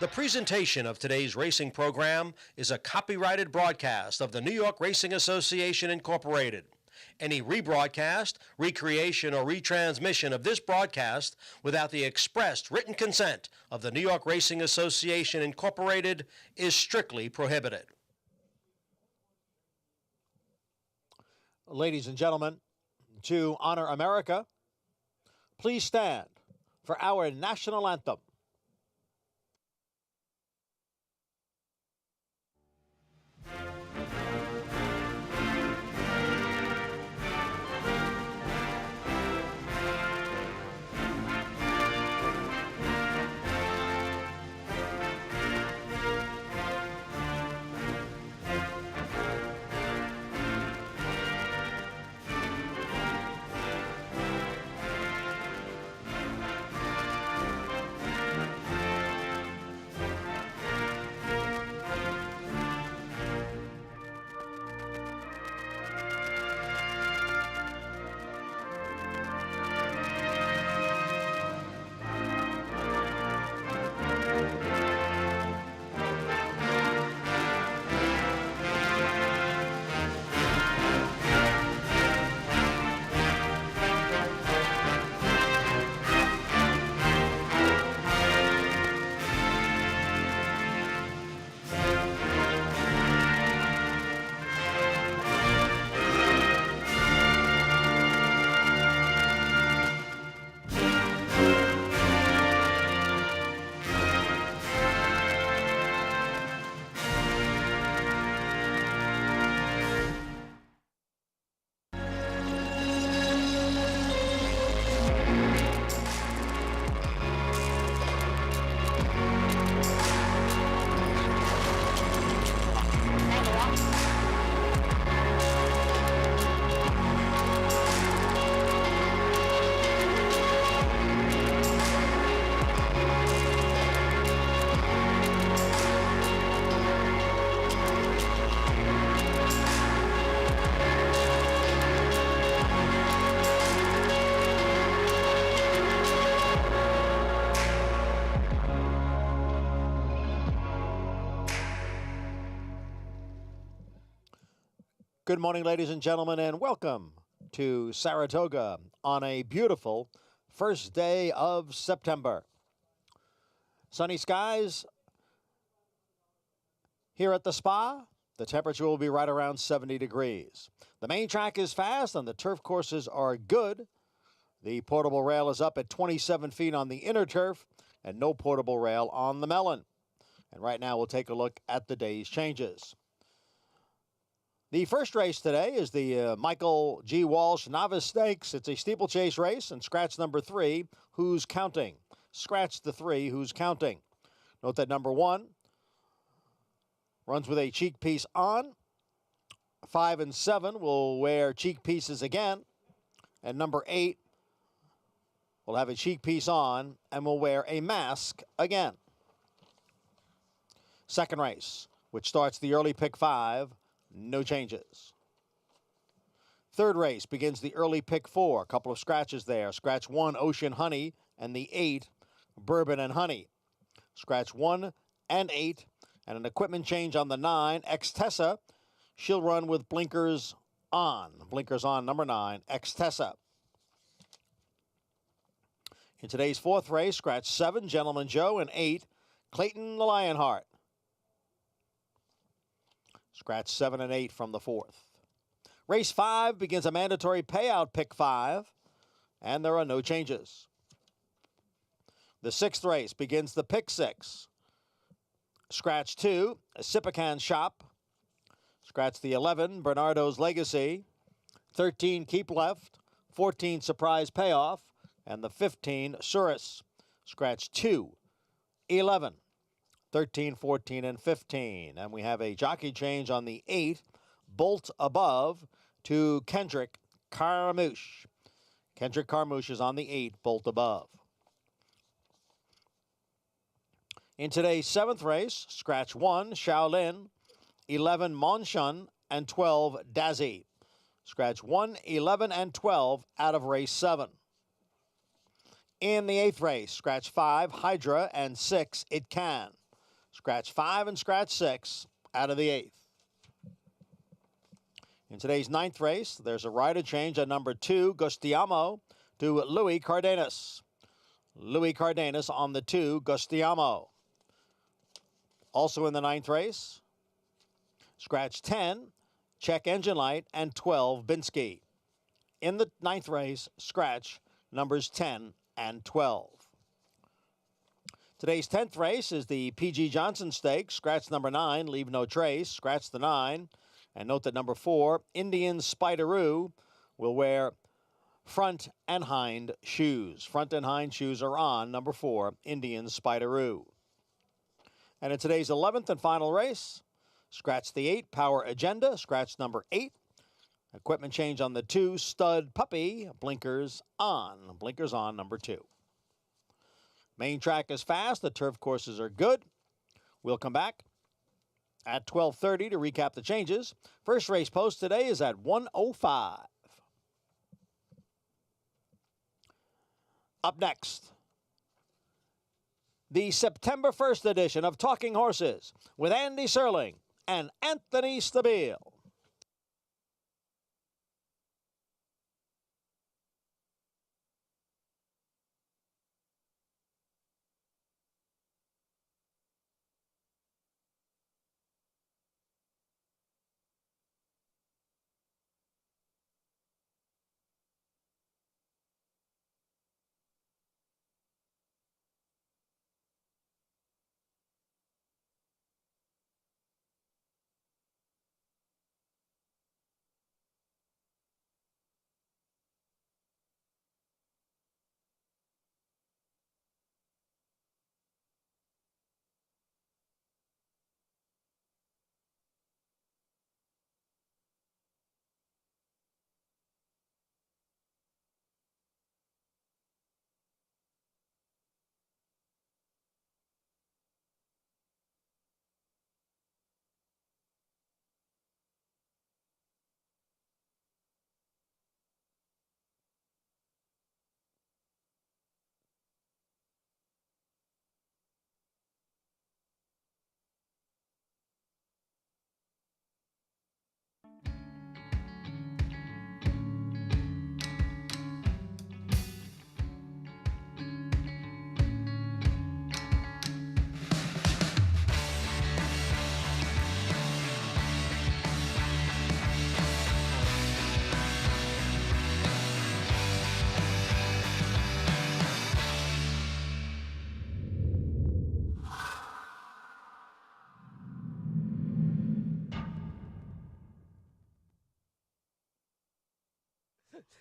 The presentation of today's racing program is a copyrighted broadcast of the New York Racing Association, Incorporated. Any rebroadcast, recreation, or retransmission of this broadcast without the expressed written consent of the New York Racing Association, Incorporated is strictly prohibited. Ladies and gentlemen, to honor America, please stand for our national anthem. Good morning, ladies and gentlemen, and welcome to Saratoga on a beautiful first day of September. Sunny skies here at the spa. The temperature will be right around 70 degrees. The main track is fast and the turf courses are good. The portable rail is up at 27 feet on the inner turf and no portable rail on the melon. And right now we'll take a look at the day's changes. The first race today is the Michael G. Walsh Nava Stakes. It's a steeplechase race, and scratch number 3, Who's Counting? Scratch the 3, Who's Counting? Note that number 1 runs with a cheek piece on. 5 and 7 will wear cheek pieces again. And number 8 will have a cheek piece on and will wear a mask again. Second race, which starts the early pick 5. No changes. Third race begins the early pick 4. A couple of scratches there. Scratch 1, Ocean Honey, and the 8, Bourbon and Honey. Scratch 1 and 8, and an equipment change on the 9, Ex-Tessa. She'll run with blinkers on. Blinkers on, number 9, Ex-Tessa. In today's fourth race, scratch 7, Gentleman Joe, and 8, Clayton the Lionheart. Scratch 7 and 8 from the fourth. Race 5 begins a mandatory payout pick 5, and there are no changes. The sixth race begins the pick 6. Scratch 2, Sipican Shop. Scratch the 11, Bernardo's Legacy. 13, Keep Left. 14, Surprise Payoff. And the 15, Surus. Scratch 2, 11. 13, 14, and 15. And we have a jockey change on the 8, Bolt Above, to Kendrick Carmouche. Kendrick Carmouche is on the 8, Bolt Above. In today's seventh race, scratch 1, Shaolin, 11, Monshun, and 12, Dazzy. Scratch 1, 11, and 12 out of race 7. In the 8th race, scratch 5, Hydra, and 6, It Can. Scratch 5 and scratch 6 out of the 8th. In today's 9th race, there's a rider change at number 2, Gustiamo, to Louis Cardenas. Louis Cardenas on the 2, Gustiamo. Also in the 9th race, scratch 10, Check Engine Light, and 12, Binsky. In the 9th race, scratch numbers 10 and 12. Today's 10th race is the P.G. Johnson Stakes. Scratch number 9, Leave No Trace. Scratch the 9. And note that number 4, Indian Spideroo, will wear front and hind shoes. Front and hind shoes are on number 4, Indian Spideroo. And in today's 11th and final race, scratch the 8, Power Agenda. Scratch number 8. Equipment change on the 2, Stud Puppy. Blinkers on. Blinkers on, number 2. Main track is fast. The turf courses are good. We'll come back at 12:30 to recap the changes. First race post today is at 1:05. Up next, the September 1st edition of Talking Horses with Andy Serling and Anthony Stabile.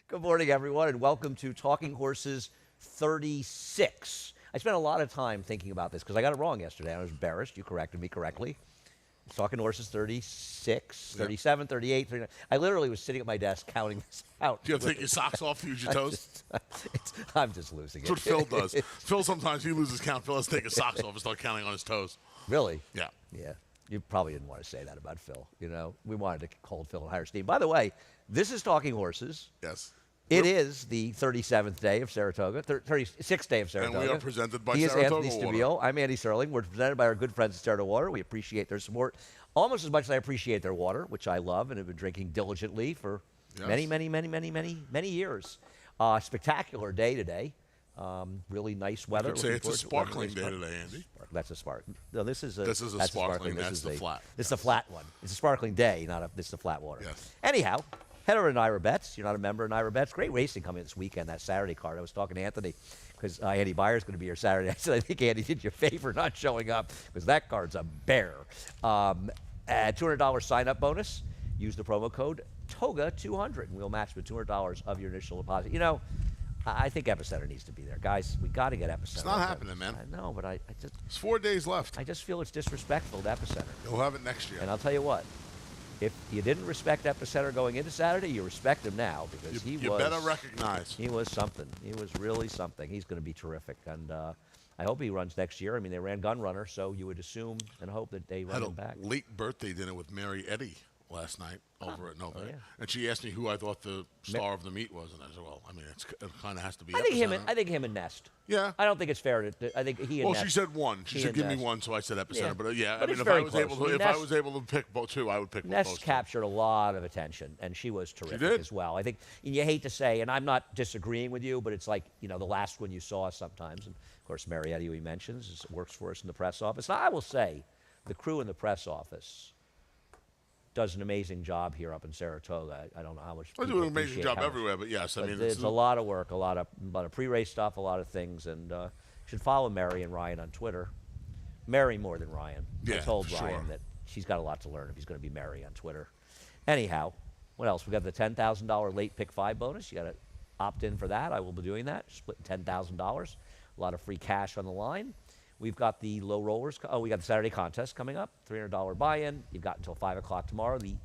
Good morning, everyone, and welcome to Talking Horses 36. I spent a lot of time thinking about this because I got it wrong yesterday. I was embarrassed. You corrected me correctly. Talking Horses 36, 37, 38, 39. I literally was sitting at my desk counting this out. Do you have to take your socks off to use your toes? I'm just losing it. That's what Phil does. Phil, sometimes he loses count. Phil has to take his socks off and start counting on his toes. Really? Yeah. Yeah. You probably didn't want to say that about Phil. You know, we wanted to hold Phil in higher esteem. By the way, this is Talking Horses. Yes. It is the 37th day of Saratoga, 36th day of Saratoga. And we are presented by He is Saratoga Anthony Water. Stabile. I'm Andy Serling. We're presented by our good friends at Saratoga Water. We appreciate their support almost as much as I appreciate their water, which I love and have been drinking diligently for many years. Spectacular day today. Really nice weather. I could say it's a sparkling day today, Andy. That's a spark. No, this is a sparkling. This That's is the flat. This is the flat one. It's a sparkling day, this is the flat water. Yes. Anyhow, head over to Naira Bets. You're not a member of Naira Bets. Great racing coming this weekend, that Saturday card. I was talking to Anthony because Andy Byer's going to be here Saturday. I said, I think Andy did you a favor not showing up because that card's a bear. $200 sign-up bonus. Use the promo code TOGA200, and we'll match with $200 of your initial deposit. You know, I think Epicenter needs to be there. Guys, we got to get Epicenter. It's not happening, man. I know, but I just... It's 4 days left. I just feel it's disrespectful to Epicenter. You'll have it next year. And I'll tell you what. If you didn't respect Epicenter going into Saturday, you respect him now because you better recognize. He was something. He was really something. He's going to be terrific. And I hope he runs next year. I mean, they ran Gun Runner, so you would assume and hope that they run him back. Had a late birthday dinner with Mary Eddy last night over at Nova. yeah. And she asked me who I thought the star of the meet was, and I said, well, I mean, it kind of has to be I think Epicenter. him and Nest. Yeah. I don't think it's fair I think he and Well, Nest. she said one. She he said and give me Nest. one, so I said Epicenter. Yeah. But yeah, But I it's mean, very if close. I was able to pick both two, I would pick Nest both. captured a lot of attention, and she was terrific did. as well. I think, and you hate to say, and I'm not disagreeing with you, but it's like, the last one you saw sometimes. And, of course, Marietta, who he mentions, works for us in the press office. Now, I will say, the crew in the press office does an amazing job here up in Saratoga. I don't know how much. I do people an amazing appreciate job how much- everywhere, but yes, I But mean, there's a lot of work, a lot of pre-race stuff, a lot of things, and you should follow Mary and Ryan on Twitter. Mary more than Ryan. I Yeah, told for Ryan sure. that she's got a lot to learn if he's going to be Mary on Twitter. Anyhow, what else? We got the $10,000 late pick 5 bonus. You got to opt in for that. I will be doing that, splitting $10,000. A lot of free cash on the line. We've got the low rollers. We got the Saturday contest coming up. $300 buy-in. You've got until 5 o'clock tomorrow. The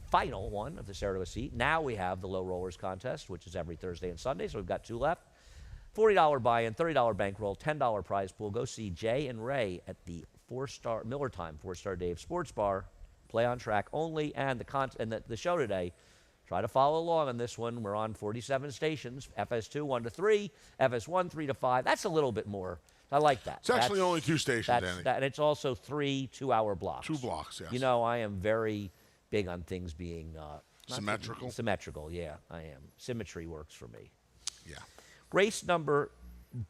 final one of the Saratoga seat. Now we have the low rollers contest, which is every Thursday and Sunday. So we've got 2 left. $40 buy-in, $30 bankroll, $10 prize pool. Go see Jay and Ray at the Miller Time 4-Star Dave Sports Bar. Play on track only, and the show today. Try to follow along on this one. We're on 47 stations. FS2 1 to 3, FS1 3 to 5. That's a little bit more. I like that. It's actually only 2 stations, Danny. And it's also 3 2-hour blocks. 2 blocks, yes. I am very big on things being Symmetrical? Symmetrical, yeah, I am. Symmetry works for me. Yeah. Race number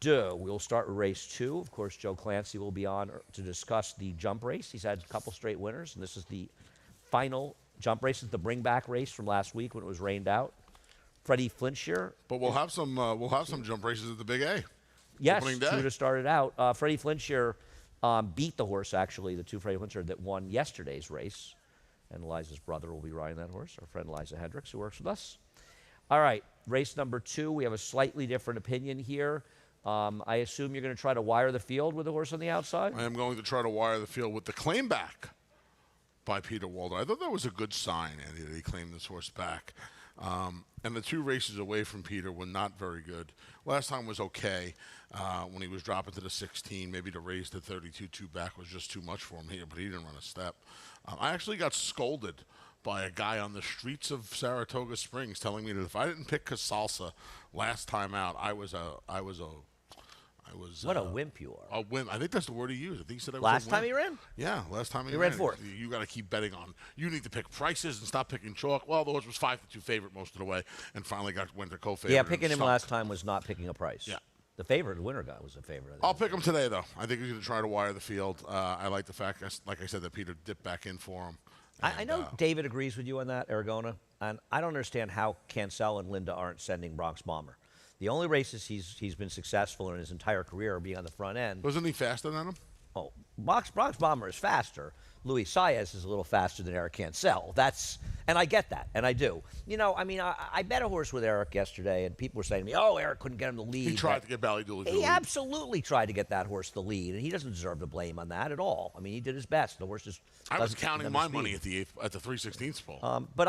2. We'll start with race 2. Of course, Joe Clancy will be on to discuss the jump race. He's had a couple straight winners, and this is the final jump race. It's the bring back race from last week when it was rained out. Freddie Flintshear. But we'll have some jump races at the Big A. Yes, Opening day. true to start it out. Freddie Flintshear beat the horse, actually, the 2 Freddie Flintshear that won yesterday's race. And Eliza's brother will be riding that horse, our friend Eliza Hendricks, who works with us. All right, race number 2. We have a slightly different opinion here. I assume you're going to try to wire the field with the horse on the outside? I am going to try to wire the field with the claim back by Peter Walder. I thought that was a good sign, Andy, that he claimed this horse back. And the 2 races away from Peter were not very good. Last time was okay when he was dropping to the 16. Maybe to raise the 32-2 back was just too much for him here, but he didn't run a step. I actually got scolded by a guy on the streets of Saratoga Springs telling me that if I didn't pick Casalsa last time out, I was What a wimp you are. a wimp. I think that's the word he used. I think he said I was Last a time wimp. he ran? Yeah, last time he ran ran. 4th. You got to keep betting on. You need to pick prices and stop picking chalk. Well, the horse was 5-2 favorite most of the way, and finally went to co-favorite. Yeah, and picking him stunk. last time was not picking a price. Yeah. The favorite, the winner guy, was a favorite. I think. I'll pick him today, though. I think he's going to try to wire the field. I like the fact, like I said, that Peter dipped back in for him. I know David agrees with you on that, Aragona, and I don't understand how Cancel and Linda aren't sending Bronx Bomber. The only races he's been successful in his entire career are being on the front end. Wasn't he faster than him? Oh, Bronx Bomber is faster. Luis Saez is a little faster than Eric Cancel. And I get that, and I do. I bet a horse with Eric yesterday, and people were saying to me, "Oh, Eric couldn't get him the lead." He tried to get Bally Dooley to the He lead. absolutely tried to get that horse the lead, and he doesn't deserve the blame on that at all. I mean, he did his best. The horse just I was doesn't counting have my the money speed. at the 3/16 pole. But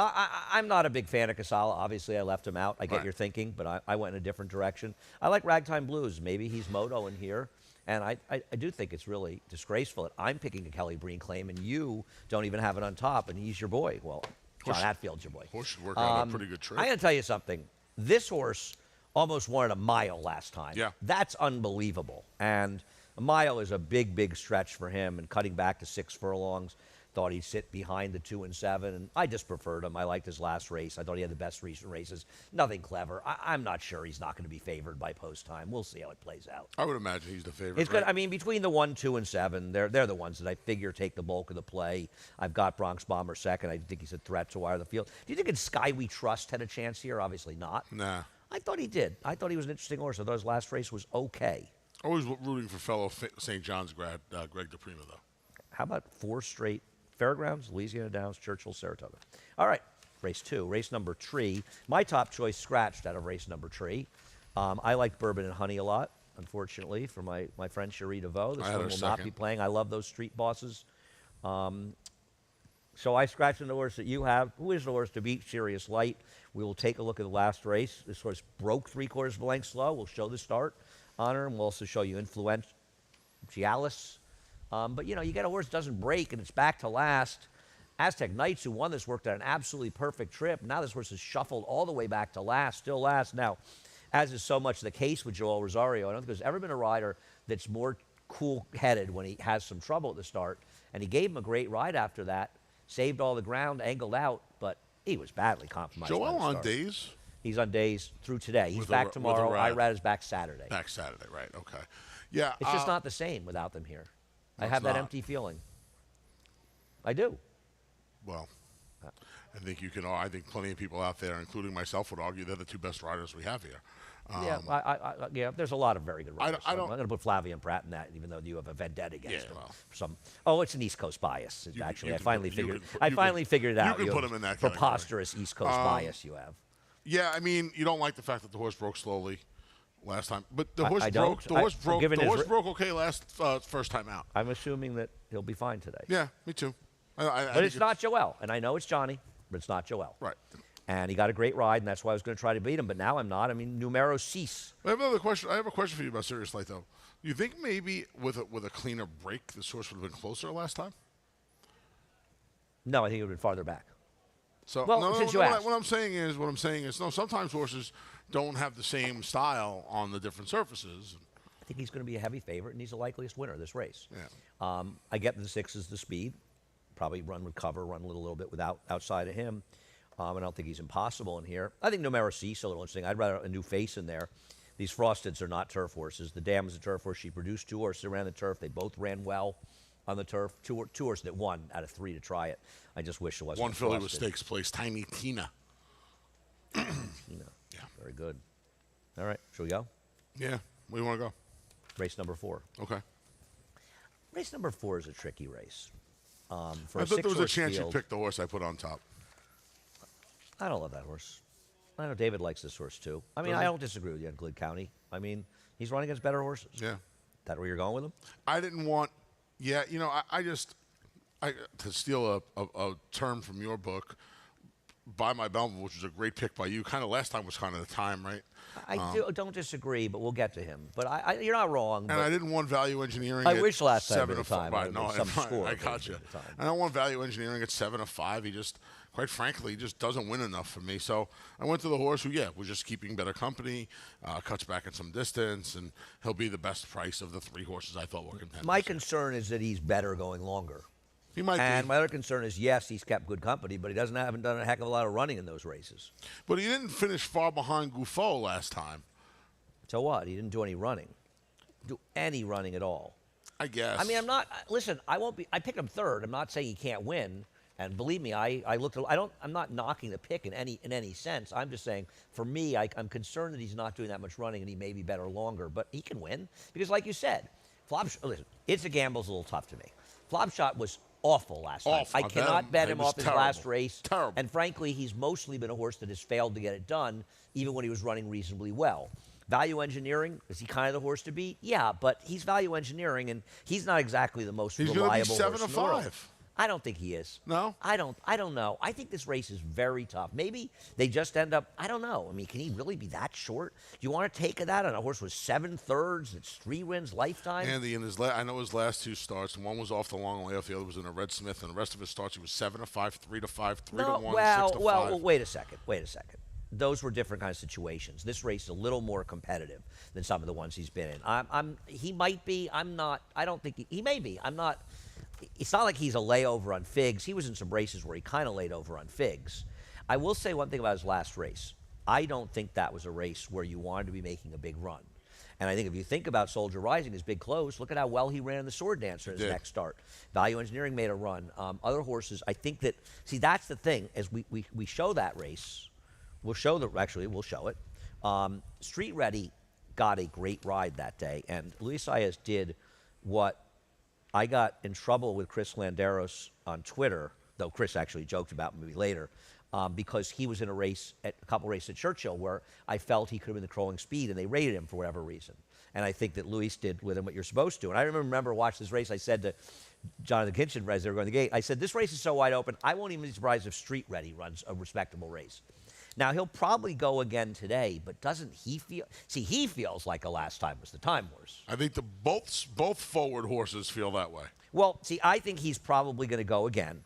I'm not a big fan of Casala. Obviously, I left him out. I get Right. your thinking, but I went in a different direction. I like Ragtime Blues. Maybe he's moto in here. And I do think it's really disgraceful that I'm picking a Kelly Breen claim and you don't even have it on top, and he's your boy. Well, John Hatfield's your boy. Horse should work out a pretty good trip. I got to tell you something. This horse almost won a mile last time. Yeah. That's unbelievable. And a mile is a big, big stretch for him, and cutting back to 6 furlongs. Thought he'd sit behind the 2 and 7, and I just preferred him. I liked his last race. I thought he had the best recent races. Nothing clever. I'm not sure he's not going to be favored by post time. We'll see how it plays out. I would imagine he's the favorite. It's good. I mean, between the 1, 2, and 7, they're the ones that I figure take the bulk of the play. I've got Bronx Bomber second. I think he's a threat to wire the field. Do you think in Sky We Trust had a chance here? Obviously not. Nah. I thought he did. I thought he was an interesting horse. I thought his last race was okay. Always rooting for fellow St. John's grad Greg DePrima, though. How about 4 straight Fairgrounds, Louisiana Downs, Churchill, Saratoga? All right, race 2, race number 3. My top choice scratched out of race number 3. I like Bourbon and Honey a lot, unfortunately, for my friend Cherie DeVoe. This I had one her will not be second. playing. I love those street bosses. So I scratched in the horse that you have. Who is the horse to beat Sirius Light? We will take a look at the last race. This horse broke 3/4 of a length slow. We'll show the start on her, and we'll also show you Influentialis. But, you get a horse that doesn't break, and it's back to last. Aztec Knights, who won this, worked at an absolutely perfect trip. Now this horse is shuffled all the way back to last, still last. Now, as is so much the case with Joel Rosario, I don't think there's ever been a rider that's more cool-headed when he has some trouble at the start. And he gave him a great ride after that, saved all the ground, angled out, but he was badly compromised. Joel by the on start. days? He's on days through today. He's With back with tomorrow. ride. Irad is back Saturday. Back Saturday, right? Okay. Yeah. It's just not the same without them here. I it's have that not. empty feeling. I do. Well, I think you can. I think plenty of people out there, including myself, would argue they're the two best riders we have here. Yeah, there's a lot of very good riders. I don't- I'm going to put Flavia and Pratt in that, even though you have a vendetta against them. well. Some. Oh, it's an East Coast bias. You Actually, can I put- finally you figured. can put- I you finally can- figured it out. you can You put have him in that category. preposterous East Coast bias you have. Yeah, I mean, you don't like the fact that the horse broke slowly last time, but the I- horse I broke. don't. The horse I'm broke. giving The his horse re- broke okay last first time out. I'm assuming that he'll be fine today. Yeah, me too. I But think it's not Joel, and I know it's Johnny, but it's not Joel. right. And he got a great ride, and that's why I was going to try to beat him. But now I'm not. I mean, numero 6. I have another question. I have a question for you about Serious Light, though. You think maybe with a cleaner break, this horse would have been closer last time? No, I think it would have been farther back. So Well, no, since no, you what asked. I'm saying is no. Sometimes horses don't have the same style on the different surfaces. I think he's going to be a heavy favorite, and he's the likeliest winner of this race. Yeah. I get the 6 is the speed. Probably run with cover, run a little bit without outside of him. I don't think he's impossible in here. I think numero 6 a little interesting. I'd rather a new face in there. These Frosteds are not turf horses. The Dam is a turf horse. She produced 2 horses that ran the turf. They both ran well on the turf. Two horses that won out of 3 to try it. I just wish it wasn't One a filly with Frosted. stakes place, Tiny Tina. Yeah. Yeah. Very good. All right, shall we go? Yeah. Where do you want to go? Race number 4. Okay. Race number 4 is a tricky race. For I a thought there was a six-horse chance field, you picked the horse I put on top. I don't love that horse. I know David likes this horse too. I mean, Does I he? don't disagree with you on Glynn County. I mean, he's running against better horses. Yeah. That where you're going with him? I didn't want. Yeah, you know, I to steal a term from your book, Buy My Belmont, which was a great pick by you. Kind of last time was kind of the time, right? I don't disagree, but we'll get to him. But you're not wrong. And But I didn't want value engineering. I at wish last time 7 at a to 5. time, Right, no, some score I at got you. a time. I don't want value engineering at 7 to 5. He just, quite frankly, he just doesn't win enough for me. So I went to the horse who, was just keeping better company, cuts back at some distance, and he'll be the best price of the 3 horses I thought were contenders. my concern is that he's better going longer. He might And be. my other concern is, yes, he's kept good company, but he haven't done a heck of a lot of running in those races. But he didn't finish far behind Gouffo last time, So what? He didn't do any running. Do any running at all. I guess. I mean, I'm not. Listen, I won't be. I picked him 3rd. I'm not saying he can't win. And believe me, I looked. I'm not knocking the pick in any sense. I'm just saying, for me, I'm concerned that he's not doing that much running, and he may be better longer. But he can win because, like you said, listen, It's a Gamble's a little tough to me. Flopshot was awful last time. Awful. I cannot bet It him was off his terrible. last race. Terrible. And frankly, he's mostly been a horse that has failed to get it done, even when he was running reasonably well. Value engineering, is he kind of the horse to beat? Yeah, but he's value engineering, and he's not exactly the most He's gonna be reliable 7 horse to in the world. 5. I don't think he is. No? I don't know. I think this race is very tough. Maybe they just end up, I don't know. I mean, can he really be that short? Do you want to take that on a horse with 7 thirds, it's 3 wins lifetime? Andy, I know his last 2 starts. One was off the long layoff. The other was in a Red Smith. And the rest of his starts, he was 7 to 5, 3 to 5, 3 to 1, 6 to 5. Well, wait a second. Those were different kinds of situations. This race is a little more competitive than some of the ones he's been in. He might be. I'm not. I don't think he may be. I'm not. It's not like he's a layover on Figs. He was in some races where he kind of laid over on Figs. I will say one thing about his last race. I don't think that was a race where you wanted to be making a big run. And I think if you think about Soldier Rising, his big close, look at how well he ran in the Sword Dancer in his next start. Value Engineering made a run. Other horses, I think that, see, that's the thing. As we show that race, we'll show it. Street Ready got a great ride that day. And Luis Saez did what I got in trouble with Chris Landeros on Twitter, though Chris actually joked about me later, because he was in a couple races at Churchill where I felt he could have been the crawling speed, and they rated him for whatever reason. And I think that Luis did with him what you're supposed to. And I remember watching this race, I said to Jonathan Kinchin as they were going to the gate, I said, this race is so wide open, I won't even be surprised if Street Ready runs a respectable race. Now, he'll probably go again today, but doesn't he feel... See, he feels like the last time was the time horse. I think both forward horses feel that way. Well, see, I think he's probably going to go again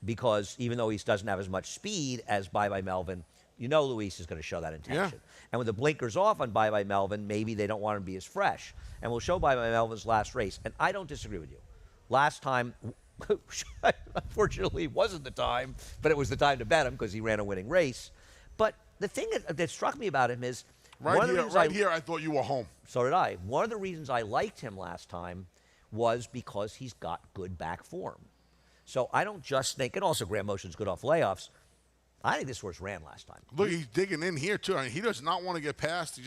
because even though he doesn't have as much speed as Bye Bye Melvin, you know Luis is going to show that intention. And with the blinkers off on Bye Bye Melvin, maybe they don't want him to be as fresh. And we'll show Bye Bye Melvin's last race. And I don't disagree with you. Last time, unfortunately, wasn't the time, but it was the time to bet him because he ran a winning race. But the thing that struck me about him is, Right here, I thought you were home. so did I. One of the reasons I liked him last time was because he's got good back form. So I don't just think, and also Graham Motion's good off layoffs. I think this horse ran last time. Look, he's digging in here, too. I mean, he does not want to get past.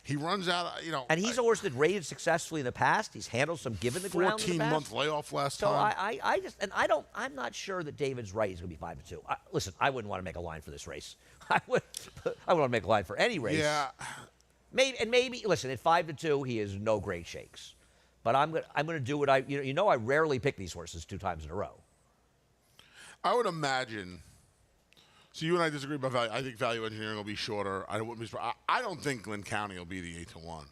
He runs out, And he's a horse that rated successfully in the past. He's handled some given the ground in the past. 14-month layoff last So time. I'm not sure that David's right. He's going to be 5-2. Listen, I wouldn't want to make a line for this race. I wouldn't want to make a line for any race. Yeah. Maybe, listen, at 5-2, he is no great shakes. But I'm going to do what I rarely pick these horses 2 times in a row. I would imagine. So you and I disagree about value. I think value engineering will be shorter. I don't think Glen County will be the 8-1.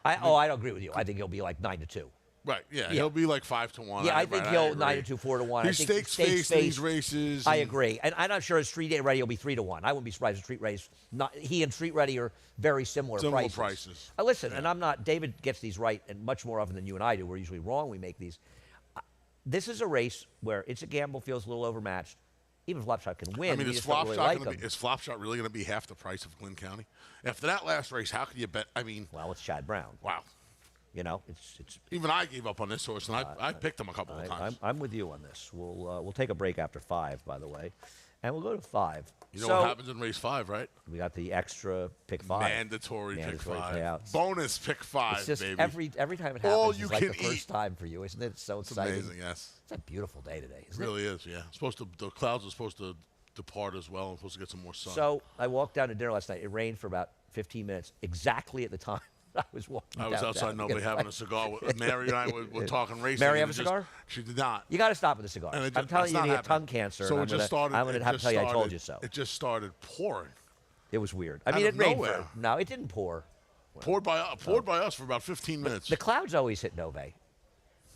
I don't agree with you. I think he'll be like 9-2. Right. Yeah. He'll be like 5-1. Yeah, I think he'll 9-2, 4-1. He's stakes faced in these races. I agree, and I'm not sure his Street Ready will be 3-1. I wouldn't be surprised if Street Race. He and Street Ready are very similar prices. Listen, and I'm not. David gets these right, and much more often than you and I do. We're usually wrong. We make these. This is a race where It's a Gamble feels a little overmatched. Even Flopshot can win. I mean, is Flopshot really going to be half the price of Glen County? After that last race, how can you bet? I mean, well, it's Chad Brown. Wow. It's. Even I gave up on this horse, and I picked him a couple of times. I'm with you on this. We'll take a break after 5, by the way, and we'll go to 5. You know what happens in race 5, right? We got the extra pick 5. Mandatory pick 5. Payouts. Bonus pick 5, it's just baby. Every time it happens, it's like the first time for you, isn't it? It's so exciting. It's amazing, yes. It's a beautiful day today, isn't it? Really is, yeah. The clouds are supposed to depart as well. I'm supposed to get some more sun. So I walked down to dinner last night. It rained for about 15 minutes, exactly at the time I was walking I was outside Nova having a cigar. Mary and I were talking racing. Mary have a cigar? She did not. You got to stop with the cigar. I'm telling you, you have tongue cancer. So it just started. I'm going to have to tell you I told you so. It just started pouring. It was weird. I mean, it rained. No, it didn't pour. Poured by us for about 15 minutes. The clouds always hit Nova.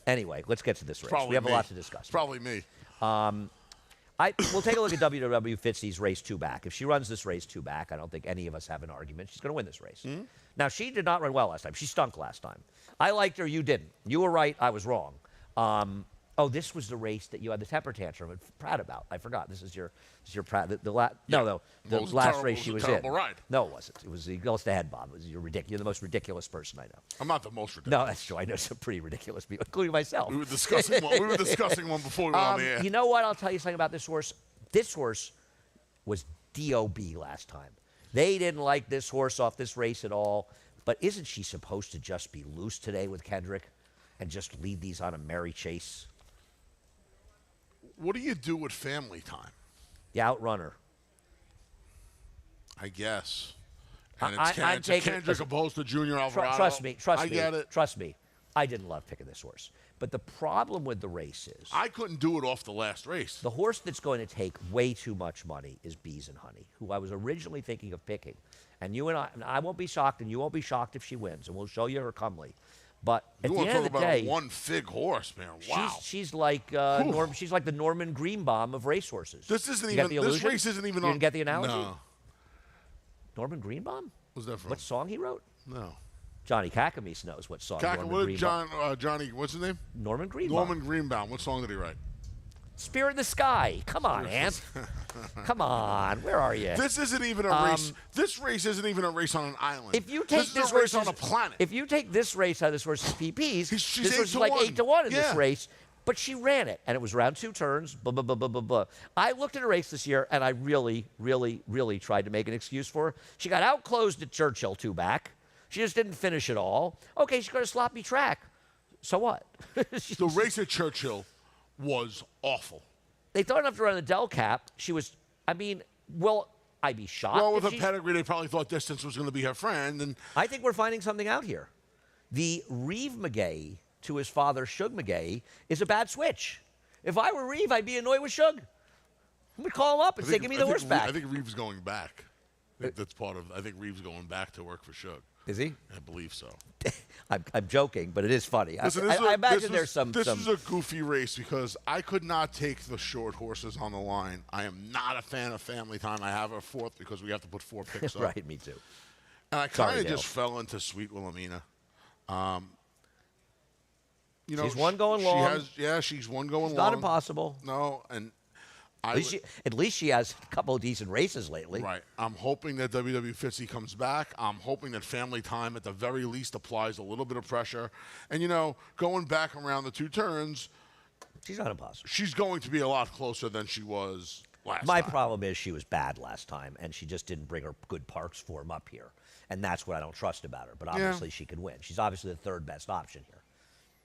Anyway, let's get to this race. We have a lot to discuss. It's probably me. We'll take a look at WW Fitzy's race 2 back. If she runs this race 2 back, I don't think any of us have an argument. She's going to win this race. Mm-hmm. Now, she did not run well last time. She stunk last time. I liked her. You didn't. You were right. I was wrong. This was the race that you had the temper tantrum at Pratt about. I forgot. This is your Pratt. The last race she was in. Ride. No, it wasn't. It was the Ghost Ahead, Bob. You're the most ridiculous person I know. I'm not the most ridiculous. No, that's true. I know some pretty ridiculous people, including myself. We were discussing one before we went on the air. You know what? I'll tell you something about this horse. This horse was DOB last time. They didn't like this horse off this race at all. But isn't she supposed to just be loose today with Kendrick and just lead these on a merry chase? What do you do with family time? You outrun her. I guess. And it's Kendrick opposed to Junior Alvarado. Trust me. I get it. Trust me. I didn't love picking this horse. But the problem with the race is I couldn't do it off the last race. The horse that's going to take way too much money is Bees and Honey, who I was originally thinking of picking. And I won't be shocked, and you won't be shocked if she wins, and we'll show you her comely. But at the end of the day, one fig horse, man. Wow. She's like she's like the Norman Greenbaum of racehorses. This race isn't even. You didn't get the analogy? No. Norman Greenbaum? What's that from? What song he wrote? No. Johnny Cackamise knows what song. Norman Greenbaum. Johnny, what's his name? Norman Greenbaum. Norman Greenbaum. What song did he write? Spirit in the Sky. Come on, Ant. Come on. Where are you? This isn't even a race. This race isn't even a race on an island. If you take this race on a planet. If you take this race out of this horse's PPs, this was like 8-1 in this race. But she ran it, and it was around 2 turns, blah, blah, blah, blah, blah, blah. I looked at a race this year, and I really, really, really tried to make an excuse for her. She got outclosed at Churchill 2 back. She just didn't finish it all. Okay, she got a sloppy track. So what? The race at Churchill was awful. They thought enough to run the Del Cap. She was, I'd be shocked. Well, with her pedigree, they probably thought distance was going to be her friend. And I think we're finding something out here. The Reeve McGay to his father, Shug McGay, is a bad switch. If I were Reeve, I'd be annoyed with Shug. I'm going to call him up and say, give me the horse back. I think Reeve's going back. think that's part of. I think Reeves going back to work for Suge. Is he? I believe so. I'm joking, but it is funny. Listen, I imagine there's some. This is a goofy race because I could not take the short horses on the line. I am not a fan of Family Time. I have a fourth because we have to put 4 picks up. Right, me too. And I Sorry, kind of Dale. just fell into Sweet Wilhelmina. You know, She's one going long. She's one going long. Not impossible. No, and At least she has a couple of decent races lately. Right. I'm hoping that WW Fitzy comes back. I'm hoping that Family Time, at the very least, applies a little bit of pressure. And, you know, going back around the 2 turns, She's not impossible. she's going to be a lot closer than she was last My time. problem is she was bad last time, and she just didn't bring her good parts form up here. And that's what I don't trust about her. But obviously she can win. She's obviously the 3rd best option here.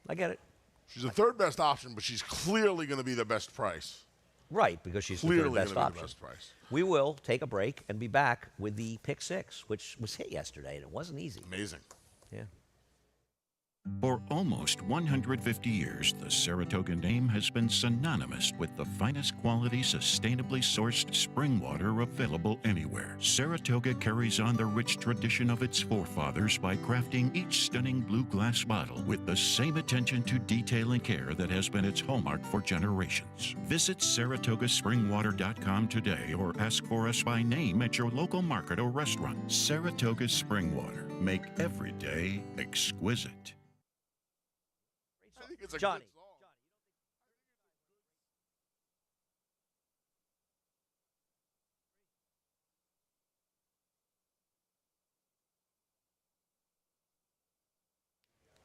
I get it. She's the 3rd best option, but she's clearly going to be the best price. Right, because she's Clearly the 3rd best gonna be option. the best price. We will take a break and be back with the pick 6, which was hit yesterday, and it wasn't easy. Amazing. Yeah. For almost 150 years, the Saratoga name has been synonymous with the finest quality, sustainably sourced spring water available anywhere. Saratoga carries on the rich tradition of its forefathers by crafting each stunning blue glass bottle with the same attention to detail and care that has been its hallmark for generations. Visit SaratogaSpringwater.com today or ask for us by name at your local market or restaurant. Saratoga Spring Water. Make every day exquisite. I think it's a Johnny. good song.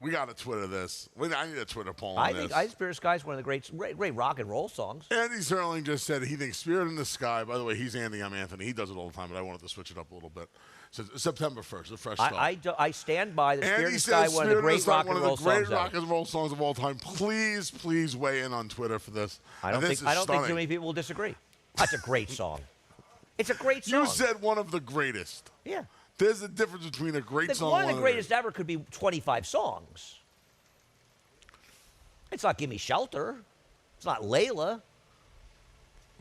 We got to Twitter this. I need a Twitter poll on I this. think Spirit Sky is one of the great rock and roll songs. Andy Serling just said he thinks Spirit in the Sky. By the way, he's Andy, I'm Anthony. He does it all the time, but I wanted to switch it up a little bit. So September 1st, a fresh start. I stand by the Spirit Andy in the Sky, says one of the Spirit in great Sky, rock and roll one of the great songs. rock and roll songs of all time. Please, please weigh in on Twitter for this. I don't And this think is too stunning. many people will disagree. That's a great song. It's a great song. You said one of the greatest. Yeah. There's a difference between a great song One of and the greatest ever could be 25 songs. It's not Gimme Shelter. It's not Layla.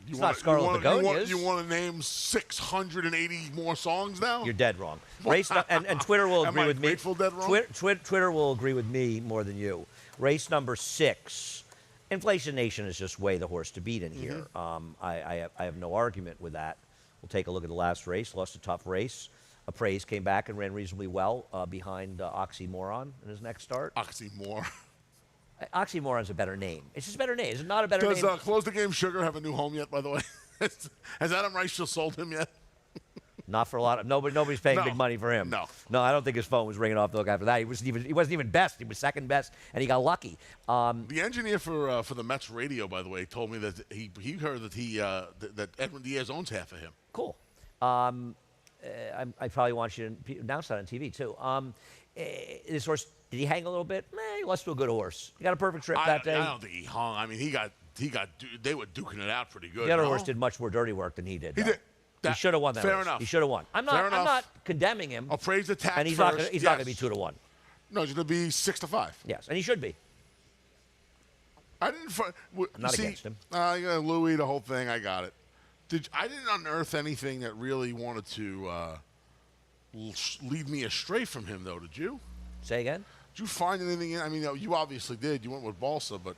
It's not Scarlet Begonias. You want to name 680 more songs now? You're dead wrong. And Twitter will Am agree I with me. grateful dead wrong? Twitter will agree with me more than you. Race number 6. Inflation Nation is just way the horse to beat in here. I have no argument with that. We'll take a look at the last race. Lost a tough race. Appraise came back and ran reasonably well behind Oxymoron in his next start. Oxymore. Oxymoron's a better name. It's just a better name. Is it not a better Does name? Close the Game Sugar have a new home yet, by the way? Has Adam Rice still sold him yet? Not for a lot of nobody's paying No. big money for him. No. I don't think his phone was ringing off the hook after that. He wasn't even best. He was second best, and he got lucky. The engineer for the Mets radio, by the way, told me that he heard that that Edwin Diaz owns half of him. Cool. I probably want you to announce that on TV too. This horse, did he hang a little bit? He lost to a good horse. He got a perfect trip that day. I don't think he hung. I mean, they were duking it out pretty good. The other no? horse did much more dirty work than he did. He though. did. He should have won that Fair race. enough. He should have won. I'm Fair enough. not condemning him. Appraise attack And he's first. not going to be 2-1. No, he's going to be 6-5. Yes, and he should be. I didn't. I'm not against him. Louis, the whole thing. I got it. I didn't unearth anything that really wanted to lead me astray from him, though. Did you? Say again? Did you find anything? I mean, you obviously did. You went with Balsa, but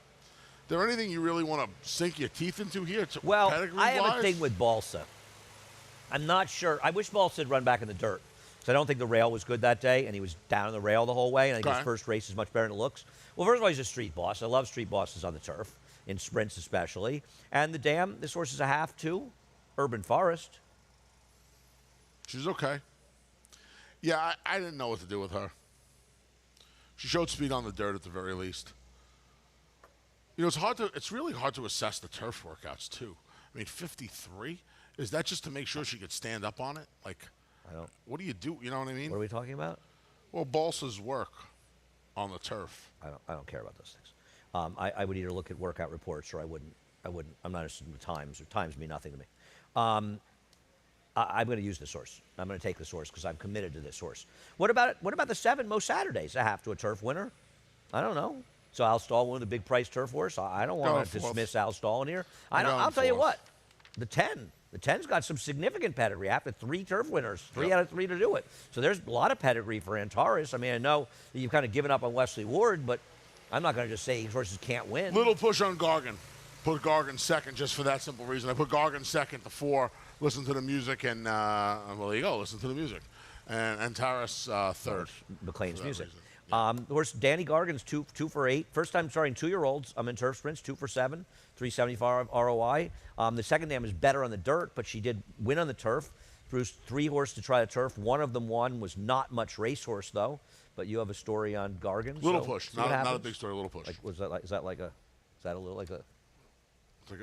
there anything you really want to sink your teeth into here? Well, I have pedigree-wise? a thing with Balsa. I'm not sure. I wish Balsa had run back in the dirt. Because I don't think the rail was good that day, and he was down on the rail the whole way, and I think his first race is much better than it looks. Well, first of all, he's a street boss. I love street bosses on the turf, in sprints especially. And the dam, this horse is a half, too. Urban Forest. She's okay. Yeah, I didn't know what to do with her. She showed speed on the dirt at the very least. You know, it's really hard to assess the turf workouts, too. I mean, 53? Is that just to make sure she could stand up on it? Like, I don't. what do you do? You know what I mean? What are we talking about? Well, Balsa's work on the turf. I don't care about those things. I would either look at workout reports or I wouldn't. I'm not interested in the times. Or times mean nothing to me. I'm going to use this horse. I'm going to take this horse because I'm committed to this horse. What about the 7 most Saturdays? A half to a turf winner? I don't know. So Al Stall won the big price turf horse. I don't want to dismiss Al Stall in here. I'll tell you what. The 10. The 10's got some significant pedigree. After 3 turf winners, 3 out of 3 to do it. So there's a lot of pedigree for Antares. I mean, I know that you've kind of given up on Wesley Ward, but I'm not going to just say these horses can't win. Little push on Gargan. Put Gargan second just for that simple reason. I put Gargan second to 4, listen to the music, and, well, there you go, listen to the music. And Antares third. McLean's music. Reason. Yeah. The horse Danny Gargan's 2 for 8. First time starting 2-year-olds. I'm in turf sprints, 2 for 7, 375 ROI. The second dam is better on the dirt, but she did win on the turf. Threw 3 horses to try the turf. One of them won. Was not much racehorse though. But you have a story on Gargan. Little so push, not not a big story. Little push. Like, was that like? Is that like a? Is that a little like a? It's like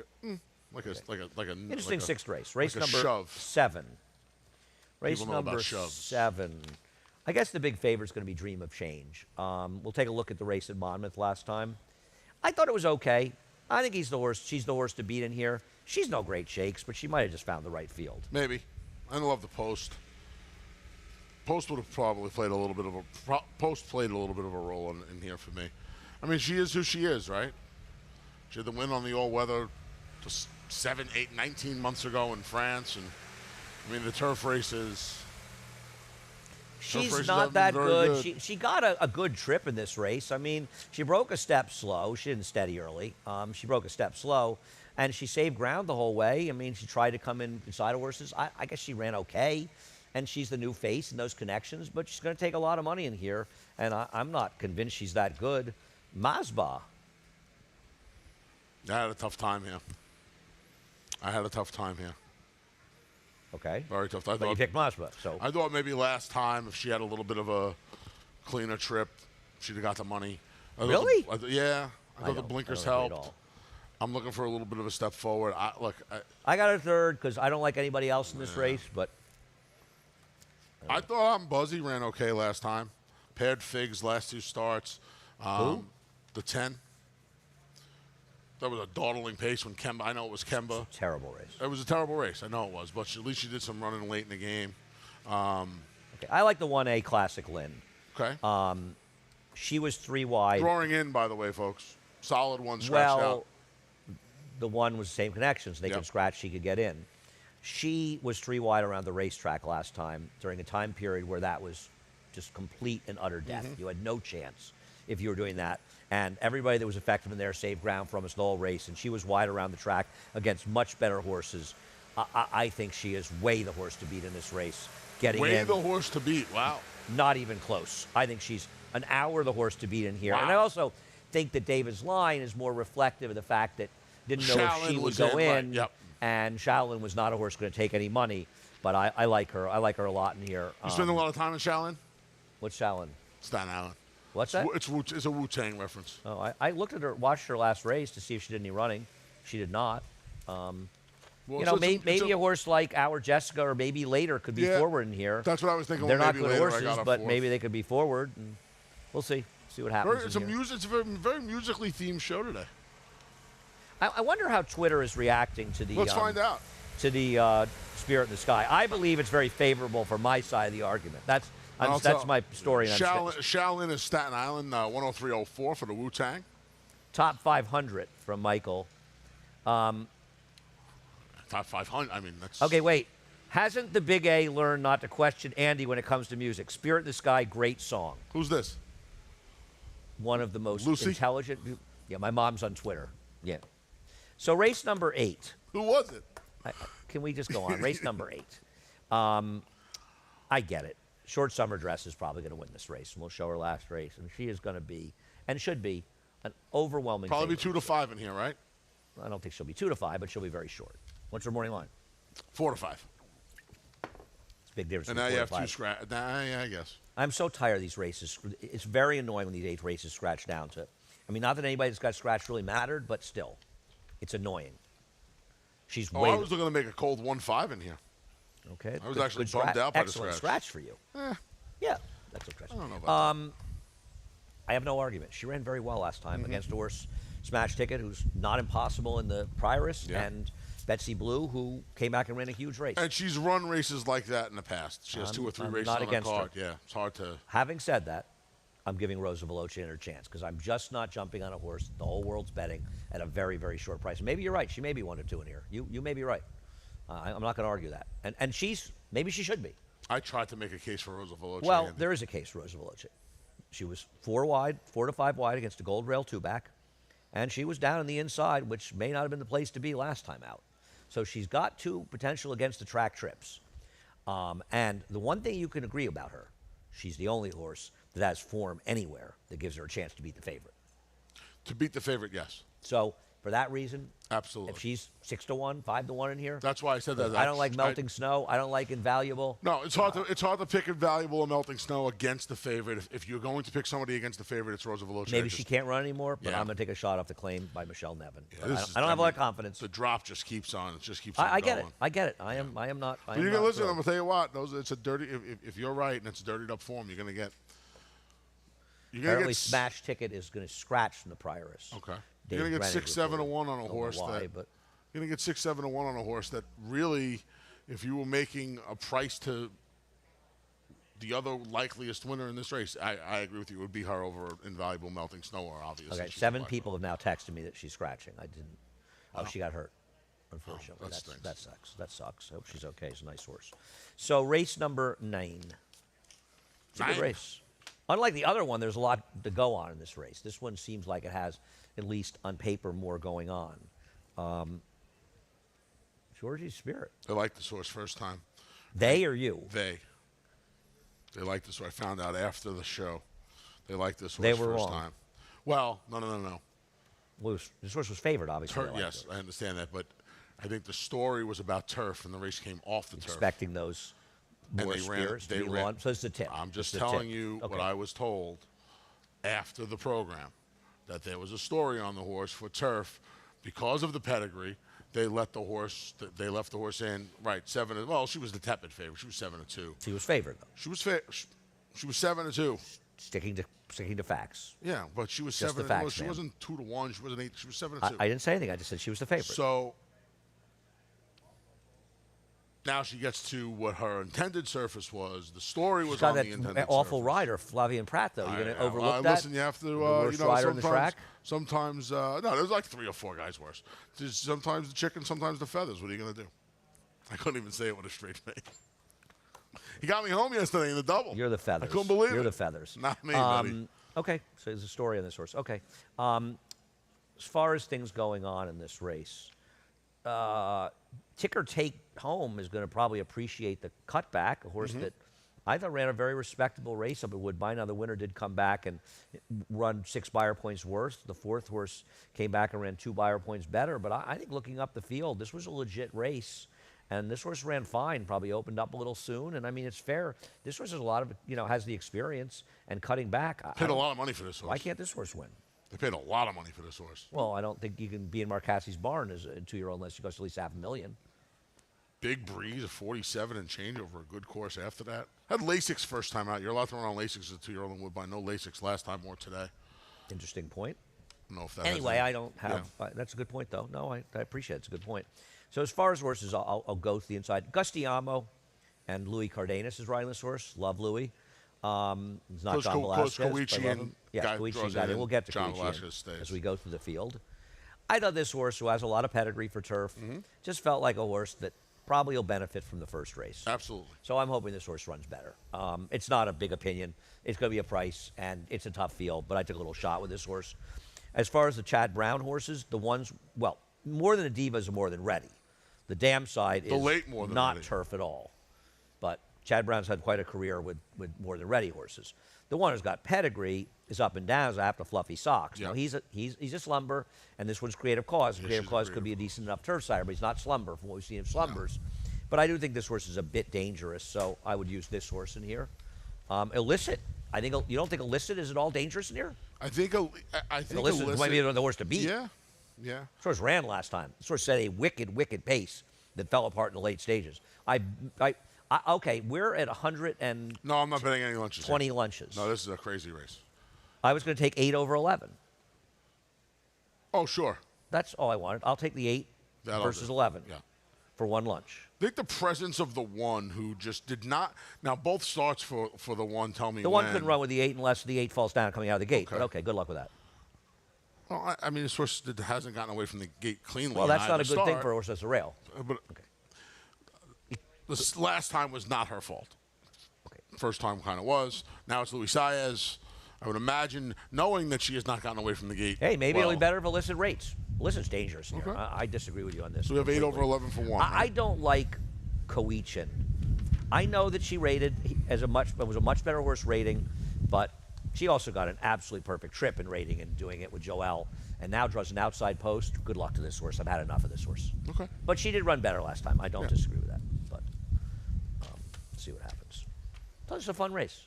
a Interesting like a, 6th race. Race like a number shove. 7. Race People know about number shoves. 7. I guess the big favorite is going to be Dream of Change. We'll take a look at the race at Monmouth last time. I thought it was okay. I think he's the horse. She's the horse to beat in here. She's no great shakes, but she might have just found the right field. Maybe. I love the post. Post would have probably played a little bit of a role in here for me. I mean, she is who she is, right? She had the win on the all-weather just 7, 8, 19 months ago in France, and I mean the turf races. She's not that good. She got a good trip in this race. I mean, she broke a step slow. She didn't steady early. She broke a step slow, and she saved ground the whole way. I mean, she tried to come in inside of horses. I guess she ran okay, and she's the new face in those connections, but she's going to take a lot of money in here, and I'm not convinced she's that good. Masba. I had a tough time here. Okay. Very tough. But you picked Masba, so. I thought maybe last time if she had a little bit of a cleaner trip, she'd have got the money. Really? I thought the blinkers helped. I'm looking for a little bit of a step forward. I got a 3rd because I don't like anybody else in this race, but. I thought Buzzy ran okay last time. Paired Figs last 2 starts. Who? The 10. That was a dawdling pace when Kemba. I know it was Kemba. Terrible race. It was a terrible race. I know it was, but at least she did some running late in the game. Okay. I like the 1A Classic Lynn. Okay. She was 3 wide. Drawing in, by the way, folks. Solid one scratched out. The one was the same connections. They could scratch, she could get in. She was 3 wide around the racetrack last time during a time period where that was just complete and utter death. You had no chance if you were doing that. And everybody that was effective in there saved ground from us the whole race. And she was wide around the track against much better horses. I think she is way the horse to beat in this race. Getting Way in, the horse to beat. Wow. not even close. I think she's an hour the horse to beat in here. Wow. And I also think that David's line is more reflective of the fact that didn't know if she would go in. Right. Yep. And Shaolin was not a horse going to take any money. But I like her. I like her a lot in here. You spend a lot of time in Shaolin? What's Shaolin? Staten Island. What's that? It's a Wu-Tang reference. Oh, I looked at her, watched her last race to see if she did any running. She did not. Well, You know, maybe a horse like Our Jessica or maybe later could be forward in here. That's what I was thinking. They're not maybe good later I horses, got a but fourth. maybe they could be forward. And we'll see. See what happens. It's a very musically themed show today. I wonder how Twitter is reacting to the. Let's find out. To the Spirit in the Sky. I believe it's very favorable for my side of the argument. That's my story. And Shaolin is Staten Island, 103.04 for the Wu-Tang. Top 500 from Michael. Top 500. I mean, that's Okay, wait. Hasn't the Big A learned not to question Andy when it comes to music? Spirit in the Sky, great song. Who's this? One of the most Lucy? intelligent. Yeah, my mom's on Twitter. Yeah. So race number 8. Who was it? Can we just go on? Race number 8. I get it. Short summer dress is probably going to win this race, and we'll show her last race. And she is going to be, and should be, an overwhelming Probably favorite. be 2 to 5 in here, right? I don't think she'll be 2 to 5, but she'll be very short. What's her morning line? 4 to 5. It's a big difference. And now between you 4 have and 2 5. scratch. Yeah, I guess. I'm so tired of these races. It's very annoying when these 8 races scratch down to. I mean, not that anybody that's got scratched really mattered, but still, it's annoying. She's I was looking to make a cold 1-5 in here. Okay. I was actually bummed out by the excellent scratch. for you. Yeah, that's a scratch. I don't know about that. I have no argument. She ran very well last time against a horse, Smash Ticket, who's not impossible in the Prioress, and Betsy Blue, who came back and ran a huge race. And she's run races like that in the past. She has 2 or 3 I'm races not on her against her. card. Yeah, it's hard to. Having said that, I'm giving Rosa Veloce her chance because I'm just not jumping on a horse the whole world's betting at a very, very short price. Maybe you're right. She may be 1 or 2 in here. You may be right. I'm not going to argue that. And maybe she should be. I tried to make a case for Rosa Veloce. Well, Andy. there is a case for Rosa Veloce. She was 4 to 5 wide against a gold rail 2-back, and she was down on the inside, which may not have been the place to be last time out. So she's got 2 potential against the track trips. And the one thing you can agree about her, she's the only horse that has form anywhere that gives her a chance to beat the favorite. To beat the favorite, yes. So for that reason, Absolutely. if she's 6 to 1, 5 to 1 in here, That's why I said that. I don't like melting snow. I don't like invaluable. No, it's hard to pick Invaluable and Melting Snow against the favorite. If you're going to pick somebody against the favorite, it's Rosa Veloce. Maybe she can't run anymore, but Yeah. I'm going to take a shot off the claim by Michelle Nevin. Yeah, I don't have a lot of confidence. The drop just keeps on. It just keeps on I get it. going. I get it. I am not. But you can listen. I'm gonna tell you what. It's a dirty. If you're right and it's dirtied up form, you're gonna get. Apparently, Smash Ticket is going to scratch from the Prioress. Okay. Dave You're gonna get Brennan 6-7 to reported. 1 on a Don't know horse why, that. but You're gonna get 6-7 to 1 on a horse that really, if you were making a price to the other likeliest winner in this race, I agree with you. It would be her over Invaluable Melting Snow, or obviously. okay, she's 7 the black people one. have now texted me that she's scratching. I didn't. Oh, she got hurt. Unfortunately, that stinks. that sucks. That sucks. I hope she's okay. It's a nice horse. So race number 9. It's a good 9? race. Unlike the other one, there's a lot to go on in this race. This one seems like it has, at least on paper, more going on. Georgie's Spirit. They liked this horse first time. They or you? They liked this horse. I found out after the show. They liked this horse They were first wrong. time. Well, no. Well, this horse was favored, obviously. they liked Yes, it. I understand that, but I think the story was about turf, and the race came off the turf. Expecting those And more they ran- spirits to they be ran- launched. So it's a tip. I'm just It's a telling tip. you Okay. what I was told after the program, that there was a story on the horse for turf because of the pedigree. They let the horse. They left the horse in right 7. Well, she was the tepid favorite. She was 7-2. She was favored, though. She was she was 7-2. Sticking to facts. Yeah, but she was Just the 7. facts, Well, she man. wasn't 2 to 1. She wasn't 8. She was 7-2. I didn't say anything. I just said she was the favorite. So now she gets to what her intended surface was. The story was She's got on the that intended awful surface. rider, Flavian Pratt, though. You're going to overlook that? Listen, you have to, The worst rider in the track? sometimes, no, there's like 3 or 4 guys worse. Just sometimes the chicken, sometimes the feathers. What are you going to do? I couldn't even say it with a straight face. He got me home yesterday in the double. You're the feathers. I couldn't believe it. You're the feathers. Not me, buddy. Okay, so there's a story on this horse. Okay. As far as things going on in this race, Ticker Take Home is going to probably appreciate the cutback, a horse that I thought ran a very respectable race up at Woodbine. Now, the winner did come back and run 6 buyer points worse. The 4th horse came back and ran 2 buyer points better. But I think looking up the field, this was a legit race. And this horse ran fine, probably opened up a little soon. And, I mean, it's fair. This horse has a lot of, has the experience and cutting back. Paid a lot of money for this horse. Why can't this horse win? They paid a lot of money for this horse. Well, I don't think you can be in Marcassi's barn as a 2-year-old unless you cost at least $500,000. Big breeze, a 47 and change over a good course after that. Had Lasix first time out. You're allowed to run on Lasix as a 2-year-old in Woodbine. No Lasix last time or today. Interesting point. I don't know if that Anyway, has I don't have. That's a good point, though. No, I appreciate it. It's a good point. So as far as horses, I'll go to the inside. Gustiamo and Louis Cardenas is riding this horse. Love Louis. He's not John Velasquez. but I love Koichi him. and Yeah, guy Koichi draws got in, in. We'll get to John Koichi Velasquez stays. as we go through the field. I thought this horse, who has a lot of pedigree for turf, just felt like a horse that probably will benefit from the first race. Absolutely. So I'm hoping this horse runs better. It's not a big opinion. It's going to be a price, and it's a tough field, but I took a little shot with this horse. As far as the Chad Brown horses, the ones, well, more than a Divas are more than ready. The dam side is late more than not ready. turf at all. But Chad Brown's had quite a career with more than ready horses. The one who's got pedigree is up and down after Fluffy Socks. Yeah. Now, he's a slumber, and this one's Creative Cause. Creative Cause could be a decent enough turf sider, but he's not slumber from what we've seen in slumbers. But I do think this horse is a bit dangerous, so I would use this horse in here. Illicit. I think you don't think Illicit is at all dangerous in here? I think Illicit might be the horse to beat. Yeah. This horse ran last time. This horse set a wicked pace that fell apart in the late stages. Okay, we're at 120 No, I'm not betting any lunches. here. lunches. No, this is a crazy race. I was going to take 8 over 11. Oh, sure. That's all I wanted. I'll take the 8 That'll versus do. 11 Yeah. for one lunch. I think the presence of the one who just did not. Now, both starts for the one tell me The when. one couldn't run with the 8 unless the 8 falls down coming out of the gate. Okay. But okay, good luck with that. Well, I mean, this horse hasn't gotten away from the gate cleanly. Well, in that's not either a good thing start. for a horse that's a rail. But This last time was not her fault. Okay. First time kind of was. Now it's Luis Saez. I would imagine, knowing that she has not gotten away from the gate. Hey, maybe well, it'll be better if illicit rates. Illicit's dangerous here. Okay. I disagree with you on this. So we have 8 completely. over 11 for one. I don't like Koichin. I know that she rated as it was a much better horse rating, but she also got an absolutely perfect trip in rating and doing it with Joel, and now draws an outside post. Good luck to this horse. I've had enough of this horse. Okay. But she did run better last time. I don't disagree with that. But see what happens. So it's a fun race.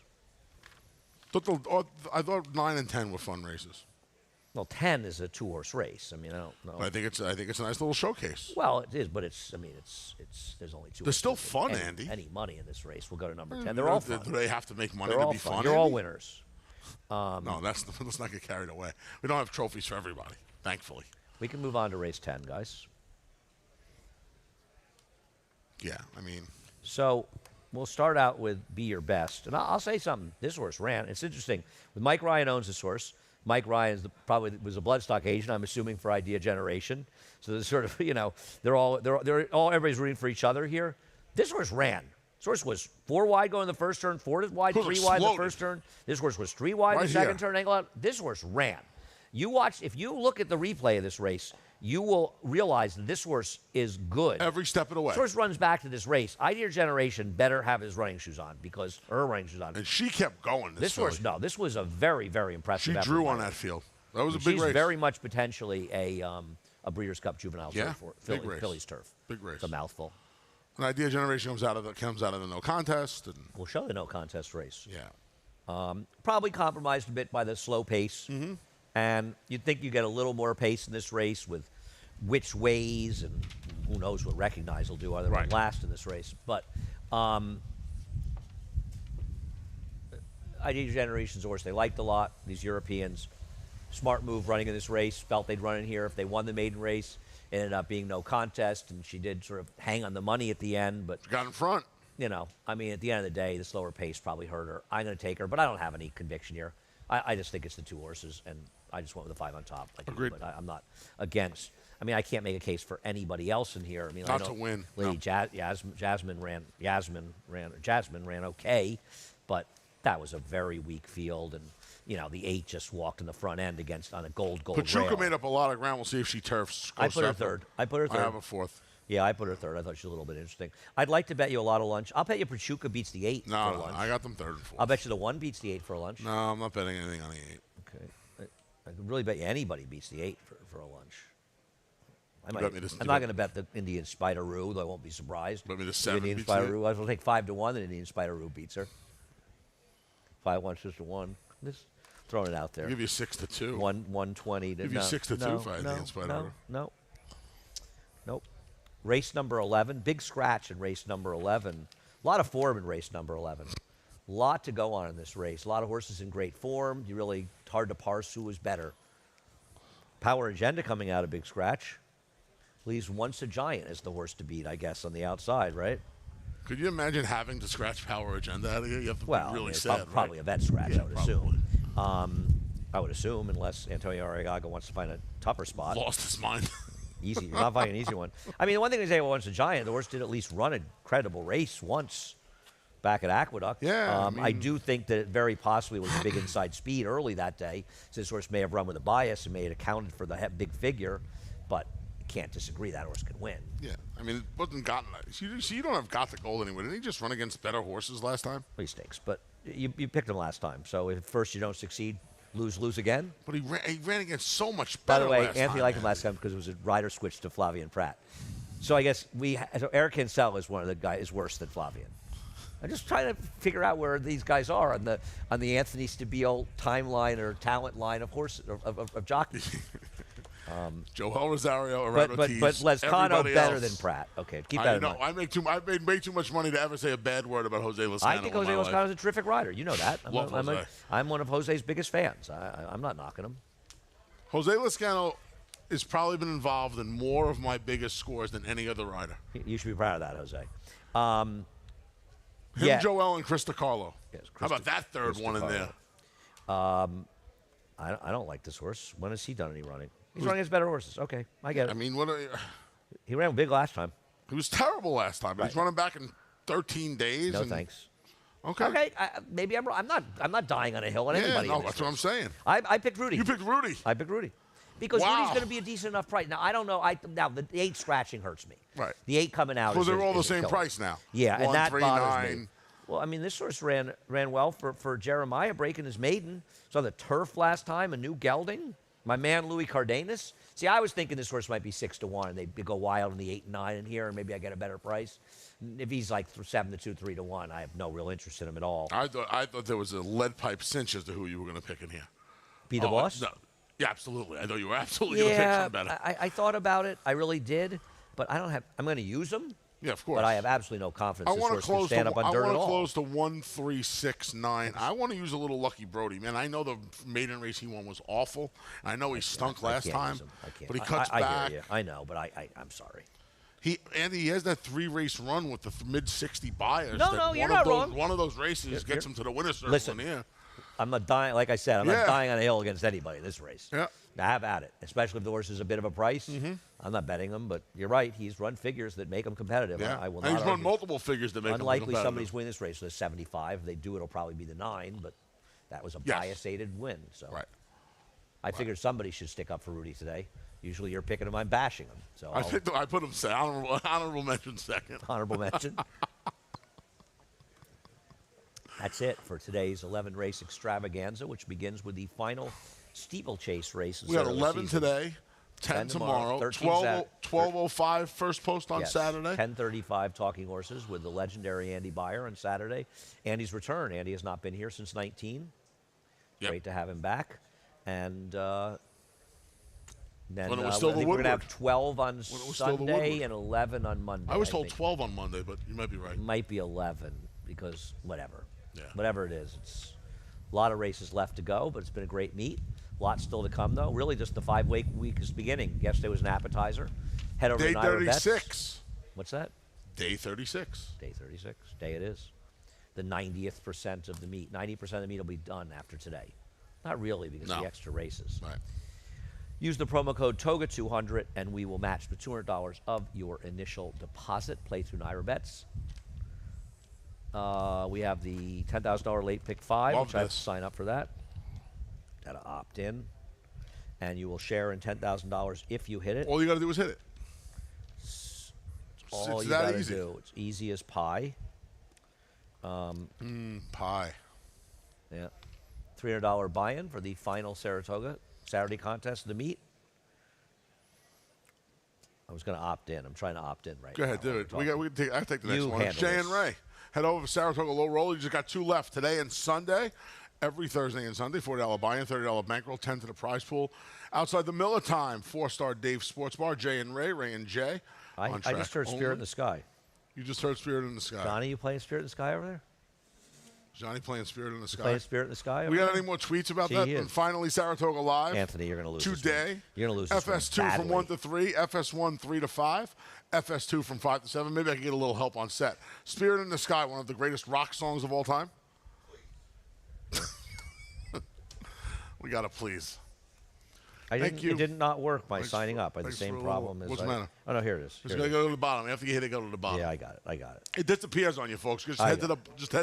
I thought 9 and 10 were fun races. Well, 10 is a 2-horse race. I mean, I don't know. I think it's a nice little showcase. Well, it is, but it's there's only 2. They're still fun, any, Andy. Any money in this race will go to number 10. They're all fun. Do they have to make money They're to all be fun. fun? You're all Andy? winners. No, let's not get carried away. We don't have trophies for everybody, thankfully. We can move on to race 10, guys. Yeah, I mean. So we'll start out with Be Your Best. And I'll say something. This horse ran. It's interesting. Mike Ryan owns this horse. Mike Ryan probably was a bloodstock agent, I'm assuming, for Idea Generation. So there's sort of, they're all everybody's rooting for each other here. This horse ran. This horse was 4 wide going the first turn, 4 wide, 3 wide in the first turn. This horse was 3 wide in the second turn, angle out. This horse ran. If you look at the replay of this race, you will realize that this horse is good. Every step of the way. This horse runs back to this race. Idea Generation better have his running shoes on because her running shoes on. And she kept going. This horse, no, this was a very, very impressive effort. She drew on that field. That was a big race. She's very much potentially a Breeders' Cup juvenile turf for big race. Philly's turf. Big race. It's a mouthful. An Idea Generation comes out of the no contest. And we'll show the no contest race. Yeah. Probably compromised a bit by the slow pace. Mm-hmm. And you'd think you get a little more pace in this race with which ways, and who knows what Recognize will do other than last in this race. But Idea Generation's a horse they liked a lot, these Europeans. Smart move running in this race. Felt they'd run in here if they won the maiden race. It ended up being no contest, and she did sort of hang on the money at the end. But she got in front. At the end of the day, the slower pace probably hurt her. I'm going to take her, but I don't have any conviction here. I just think it's the 2 horses, and I just went with the 5 on top. Agreed. But I'm not against. I can't make a case for anybody else in here. Not to win. Lady Jasmine ran okay, but that was a very weak field, and the 8 just walked in the front end on a gold Pachuca rail. made up a lot of ground. We'll see if she turfs. I put her third. I have a 4th. Yeah, I put her third. I thought she was a little bit interesting. I'd like to bet you a lot of lunch. I'll bet you Pachuca beats the 8 for a lunch. I got them 3rd and 4th. I'll bet you the 1 beats the 8 for a lunch. No, I'm not betting anything on the 8. Okay. I could really bet you anybody beats the 8 for a lunch. I'm not going to bet the Indian Spider-Roo, though I won't be surprised. Bet me the 7 Indian beats Spider-Roo. I will take 5 to 1 that Indian Spider-Roo beats her. 5-1, 6-1. Just throwing it out there. I'll give you 6 to 2. 120 to give you 6 to 2 for Indian Spider-Roo. Nope. Race number 11, big scratch in race number 11. A lot of form in race number 11. A lot to go on in this race. A lot of horses in great form. Hard to parse who was better. Power Agenda coming out of big scratch. Leaves Once a Giant as the horse to beat, I guess, on the outside, right? Could you imagine having to scratch Power Agenda out of here? You have to be really sad, probably a vet scratch, yeah, I would assume. I would assume, unless Antonio Arriaga wants to find a tougher spot. Lost his mind. Easy. You're not finding an easy one. The one thing to say about Once a Giant, the horse did at least run a credible race once back at Aqueduct. Yeah. I do think that it very possibly was a big inside speed early that day. So this horse may have run with a bias and may have accounted for the big figure, but can't disagree that horse can win. Yeah. It wasn't gotten. You don't have got the gold anyway. Didn't he just run against better horses last time? He stinks, but you picked him last time. So if first you don't succede, lose again. But he ran against so much By better. the way, last Anthony time, liked him last time because it was a rider switch to Flavian Pratt. So I guess Eric Cancel is one of the guys is worse than Flavian. I'm just trying to figure out where these guys are on the Anthony Stabile timeline or talent line of horses of jockeys. Joel Rosario, but Lescano better else. than Pratt. Okay, keep that in mind. I've made way too much money to ever say a bad word about Jose Lescano. I think Jose Lescano is a terrific rider. You know that. Jose. I'm one of Jose's biggest fans. I'm not knocking him. Jose Lescano has probably been involved in more of my biggest scores than any other rider. You should be proud of that, Jose. Joel, and Chris DiCarlo. Yes, How about that third one in there? I don't like this horse. When has he done any running? He's running against better horses. Okay, I get it. What? He ran big last time. He was terrible last time, but he's running back in 13 days. No and, thanks. Okay. Okay, maybe I'm wrong. I'm not dying on a hill on Yeah, anybody. no, in this that's what I'm race. saying. I picked Rudy. You picked Rudy. I picked Rudy. Because Wow. Rudy's going to be a decent enough price. Now, I don't know. Now, the 8 scratching hurts me. Right. The 8 coming out Well, is they're all the is a same killer. price now. Yeah, and that 1, 3, bothers 9. me. Well, I mean, this horse ran well for Jeremiah breaking his maiden. Saw the turf last time, a new gelding. My man, Louis Cardenas. See, I was thinking this horse might be 6 to 1, and they go wild in the 8 and 9 in here, and maybe I get a better price. If he's like 7 to 2, 3 to 1, I have no real interest in him at all. I thought there was a lead pipe cinch as to who you were going to pick in here. Be the boss? No. Yeah, absolutely. I thought you were absolutely going to pick Yeah, something better. I thought about it. I really did, but I don't have. I'm going to use them. Yeah, of course. But I have absolutely no confidence I this want to horse can close stand to up on dirt at all. close to 1, 3, 6, 9. I want to use a little Lucky Brody, man. I know the maiden race he won was awful. I know he stunk last can't time, use him. I can't. but he cuts I back. hear you. I know, but I'm sorry. He has that 3-race run with the mid-60 buyers. No, that no, you're one of not those, wrong. One of those races gets him to the winner's circle. Listen, in here. I'm not dying. Like I said, I'm Yeah. not dying on a hill against anybody in this race. Yeah. Now, have at it, especially if the horse is a bit of a price. I'm not betting him, but you're right. He's run figures that make him competitive. Yeah. I will And not he's run argue. multiple figures that make him Unlikely competitive. somebody's winning this race with a 75. If they do, it'll probably be the 9, but that was a Yes. bias-aided win. So Right. I figured somebody should stick up for Rudy today. Usually you're picking him, I'm bashing him. So I put him honorable mention second. honorable mention. That's it for today's 11 race extravaganza, which begins with the final steeplechase race. We got 11 today, 10 tomorrow, 12:05 first post on Saturday. 10:35 Talking Horses with the legendary Andy Beyer on Saturday. Andy's return. Andy has not been here since 19. Yep. Great to have him back. And then When it was still I the think we're going to have Woodward. 12 on When it was still the Sunday Woodward. and 11 on Monday. I was told think. 12 on Monday, but you might be right. It might be 11 because whatever. Yeah. Whatever it is. It's a lot of races left to go, but it's been a great meet. Lots still to come, though. Really, just the 5-week is beginning. Yesterday was an appetizer. Head over Day to Nava Bets. 36. What's that? Day 36. Day 36. Day it is. The 90th percent of the meet. 90% of the meet will be done after today. Not really, because of No. the extra races. Right. Use the promo code TOGA200, and we will match the $200 of your initial deposit. Play through Nava Bets. We have the $10,000 late pick 5, Love which I have to this. sign up for that. Got to opt in. And you will share in $10,000 if you hit it. All you got to do is hit it. All it's you that got to easy. do. It's easy as pie. Pie. Yeah. $300 buy-in for the final Saratoga Saturday contest of the meet. I was going to opt in. I'm trying to opt in right Go now. ahead, do while it. we're talking. I take the next You one. It's handle Jay and this. Ray. Head over to Saratoga Low Roll. You just got 2 left today and Sunday. Every Thursday and Sunday, $40 buy-in, $30 bankroll, 10 to the prize pool. Outside the Miller Time, 4-star Dave Sports Bar, Jay and Ray and Jay. I on just track heard Spirit only. in the Sky. You just heard Spirit in the Sky. Johnny, you playing Spirit in the Sky over there? Johnny playing Spirit in the Sky. Playing Spirit in the Sky over We got there? any more tweets about Gee, that? he And is. finally, Saratoga Live. Anthony, you're going to lose this Today. one. You're going to lose this one FS2 from badly. 1 to 3. FS1 3 to 5. FS2 from 5 to 7. Maybe I can get a little help on set. Spirit in the Sky, one of the greatest rock songs of all time. We got to please. Thank you. It did not work, my Thanks signing for- up. I had the thanks same for a problem little- as what's the matter? Oh, no, here it is. Just Here got to it is. go to the bottom. After you hit it, go to the bottom. Yeah, I got it. It disappears on you, folks. Just I head to got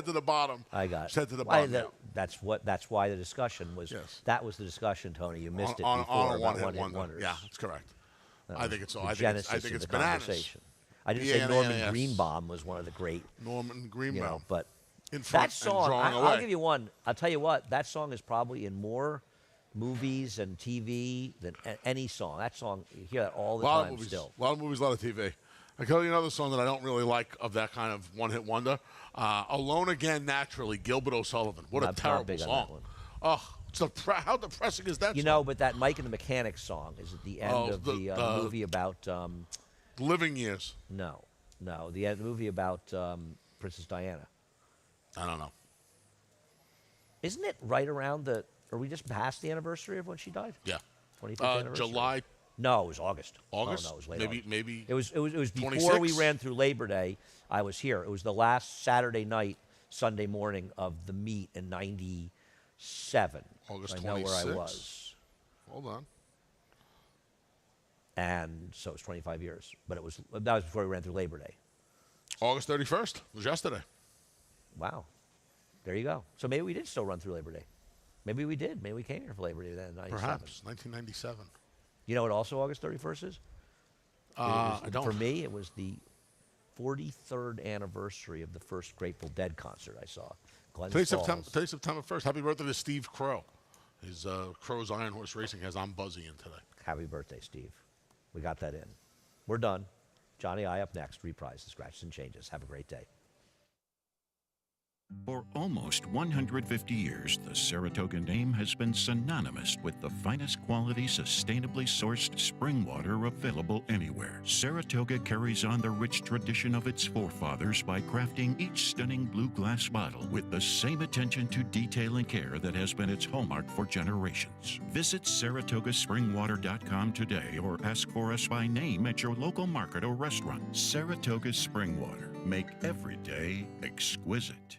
the bottom. I got it. Just head to the Why bottom. That's why the discussion was. Yes. That was the discussion, Tony. You missed it on before a about one-hit one-hit wonder. wonders. Yeah, that's correct. That I was think it's the all. I genesis think of it's the bananas. conversation. I didn't say Norman BANANAS. Greenbaum was one of the great. Norman Greenbaum. You know, but in front that song. and drawing I'll away. give you one. I'll tell you what. That song is probably in more movies and TV than any song. That song, you hear that all the A lot time of movies, still. a lot of movies, a lot of TV. I tell you another song that I don't really like of that kind of one-hit wonder. Alone Again, Naturally, Gilbert O'Sullivan. What Not a terrible big on that song. one. Oh, how depressing is that You song? know, but that Mike and the Mechanic song is at the end Oh, of the movie about. Living Years. No, the movie about Princess Diana. I don't know. Isn't it right around the? Are we just past the anniversary of when she died? Yeah. 25th anniversary. July. No, it was August. August? Oh, no, it was late. Maybe- August. maybe It was before 26? we ran through Labor Day. I was here. It was the last Saturday night, Sunday morning of the meet in '97. August I know where I 26? was, Hold on. and so it was 25 years. But that was before we ran through Labor Day. August 31st was yesterday. Wow. There you go. So maybe we did still run through Labor Day. Maybe we did. Maybe we came here for Labor Day then in 97. Perhaps 1997. You know what also August 31st is? I don't. For me, it was the 43rd anniversary of the first Grateful Dead concert I saw. Glens Today's Falls. September 1st. Happy birthday to Steve Crow. His Crow's Iron Horse Racing has I'm Buzzy in today. Happy birthday, Steve. We got that in. We're done. Johnny I up next. Reprise the scratches and changes. Have a great day. For almost 150 years, the Saratoga name has been synonymous with the finest quality, sustainably sourced spring water available anywhere. Saratoga carries on the rich tradition of its forefathers by crafting each stunning blue glass bottle with the same attention to detail and care that has been its hallmark for generations. Visit SaratogaSpringwater.com today or ask for us by name at your local market or restaurant. Saratoga Spring Water. Make every day exquisite.